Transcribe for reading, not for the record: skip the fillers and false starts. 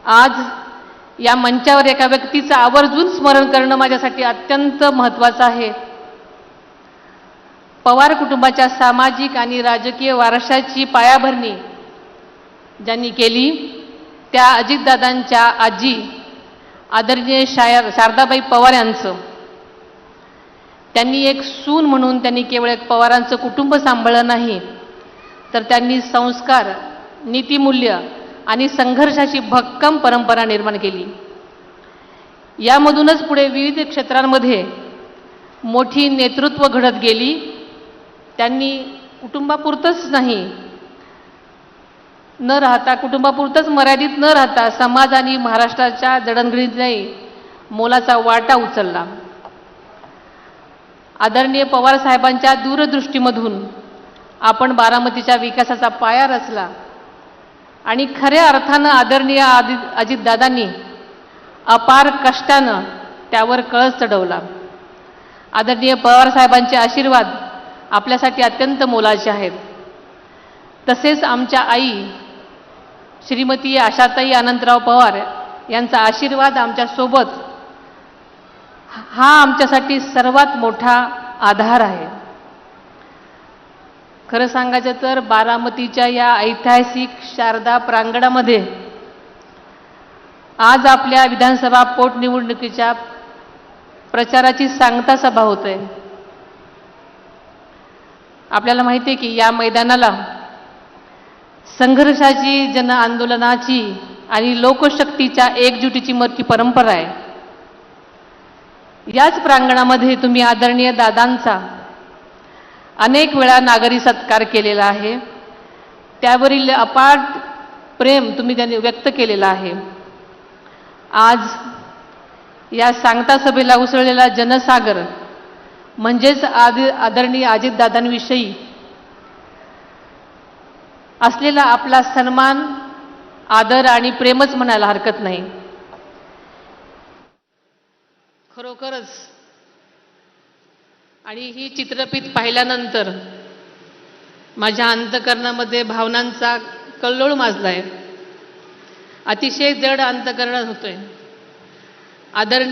आज या मंचावर एका व्यक्तीचं आवर्जून स्मरण करणं माझ्यासाठी अत्यंत महत्त्वाचं आहे. पवार कुटुंबाच्या सामाजिक आणि राजकीय वारशाची पायाभरणी ज्यांनी केली त्या अजितदादांच्या आजी आदरणीय शारदाबाई पवार यांचं, त्यांनी एक सून म्हणून त्यांनी केवळ एक पवारांचं कुटुंब सांभाळलं नाही, तर त्यांनी संस्कार, नीतिमूल्य आणि संघर्षाची भक्कम परंपरा निर्माण केली. यामधूनच पुढे विविध क्षेत्रांमध्ये मोठी नेतृत्व घडत गेली. त्यांनी कुटुंबापुरतंच कुटुंबापुरतंच मर्यादित न राहता समाज आणि महाराष्ट्राच्या जडणघडणीतही मोलाचा वाटा उचलला. आदरणीय पवार साहेबांच्या दूरदृष्टीमधून आपण बारामतीच्या विकासाचा पाया रचला आणि खऱ्या अर्थानं आदरणीय अजितदादांनी अपार कष्टानं त्यावर कळस चढवला. आदरणीय पवार साहेबांचे आशीर्वाद आपल्यासाठी अत्यंत मोलाचे आहेत. तसेच आमच्या आई श्रीमती आशाताई अनंतराव पवार यांचा आशीर्वाद आमच्यासोबत हा आमच्यासाठी सर्वात मोठा आधार आहे. खरं सांगायचं तर बारामतीच्या या ऐतिहासिक शारदा प्रांगणामध्ये आज आपल्या विधानसभा पोटनिवडणुकीच्या प्रचाराची सांगता सभा होते. आपल्याला माहिती आहे की या मैदानाला संघर्षाची, जन आंदोलनाची आणि लोकशक्तीच्या एकजुटीची मोठी परंपरा आहे. याच प्रांगणामध्ये तुम्ही आदरणीय दादांचा अनेक वेळा नागरी सत्कार केलेला आहे. त्यावरील अपार प्रेम तुम्ही त्यांनी व्यक्त केलेला आहे. आज या सांगता सभेला उसळलेला जनसागर म्हणजेच आदरणीय अजितदादांविषयी असलेला आपला सन्मान, आदर आणि प्रेमच म्हणायला हरकत नाही. खरोखरच आणि ही चित्रफित पाहिल्यानंतर माझ्या अंतःकरणामध्ये भावनांचा कल्लोळ माजलाय. अतिशय जड अंतःकरण होतोय. आदरणीय